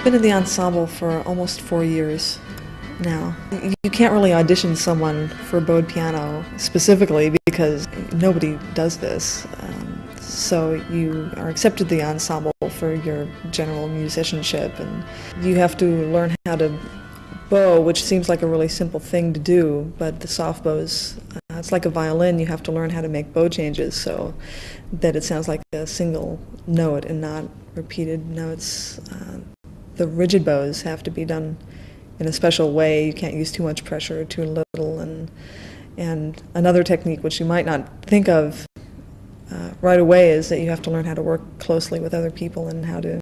I've been in the ensemble for almost 4 years now. You can't really audition someone for bowed piano specifically because nobody does this. So you are accepted to the ensemble for your general musicianship, and you have to learn how to bow, which seems like a really simple thing to do, but the soft bows, it's like a violin. You have to learn how to make bow changes so that it sounds like a single note and not repeated notes. The rigid bows have to be done in a special way. You can't use too much pressure or too little. And another technique which you might not think of right away is that you have to learn how to work closely with other people and how to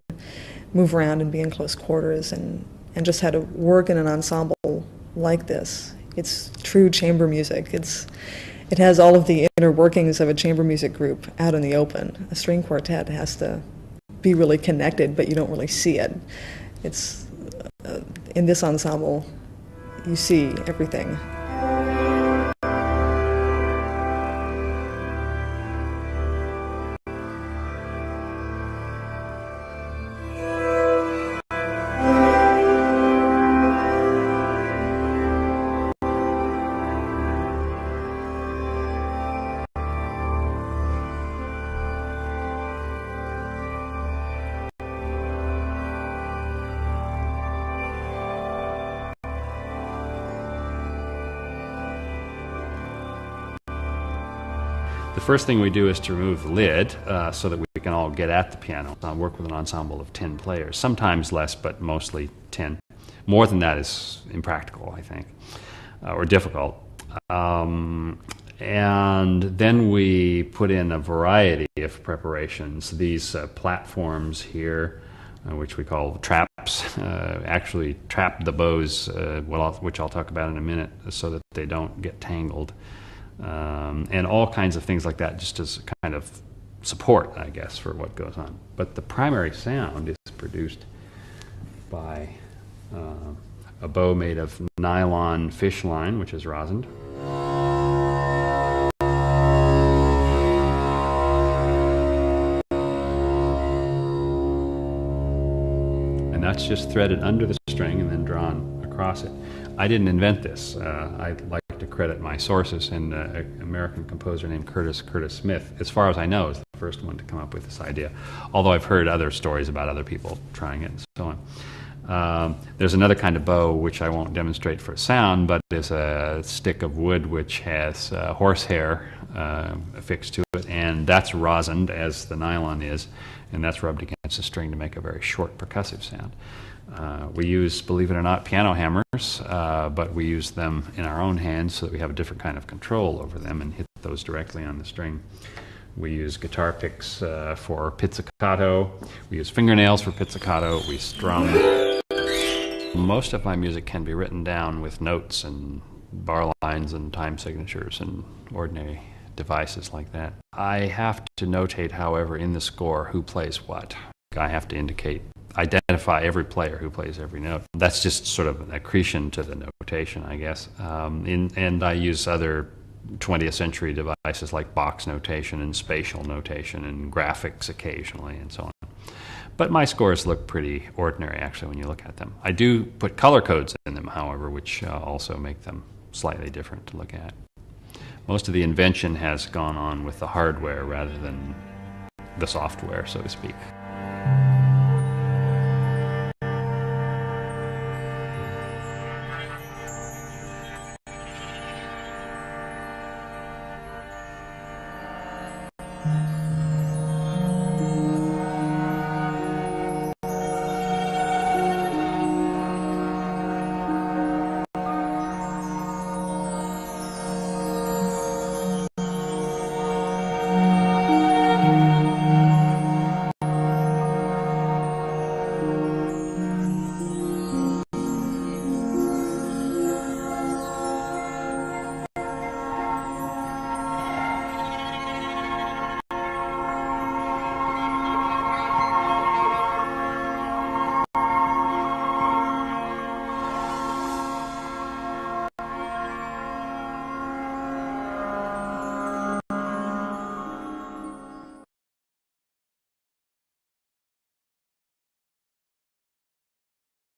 move around and be in close quarters and just how to work in an ensemble like this. It's true chamber music. It has all of the inner workings of a chamber music group out in the open. A string quartet has to be really connected, but you don't really see it. It's in this ensemble, you see everything. The first thing we do is to remove the lid so that we can all get at the piano. I work with an ensemble of 10 players, sometimes less, but mostly 10. More than that is impractical, I think, or difficult. And then we put in a variety of preparations. These platforms here, which we call traps, actually trap the bows, which I'll talk about in a minute, so that they don't get tangled. And all kinds of things like that, just as a kind of support, I guess, for what goes on. But the primary sound is produced by a bow made of nylon fish line, which is rosined. And that's just threaded under the string and then drawn across it. I didn't invent this. I like to credit my sources, and an American composer named Curtis Smith, as far as I know, is the first one to come up with this idea, although I've heard other stories about other people trying it and so on. There's another kind of bow which I won't demonstrate for sound, but is a stick of wood which has horsehair affixed to it, and that's rosined as the nylon is, and that's rubbed against the string to make a very short percussive sound. We use, believe it or not, piano hammers, but we use them in our own hands so that we have a different kind of control over them and hit those directly on the string. We use guitar picks for pizzicato. We use fingernails for pizzicato. We strum. Most of my music can be written down with notes and bar lines and time signatures and ordinary devices like that. I have to notate, however, in the score who plays what. I have to identify every player who plays every note. That's just sort of an accretion to the notation, I guess. And I use other 20th century devices like box notation and spatial notation and graphics occasionally and so on. But my scores look pretty ordinary, actually, when you look at them. I do put color codes in them, however, which also make them slightly different to look at. Most of the invention has gone on with the hardware rather than the software, so to speak. Mm-hmm.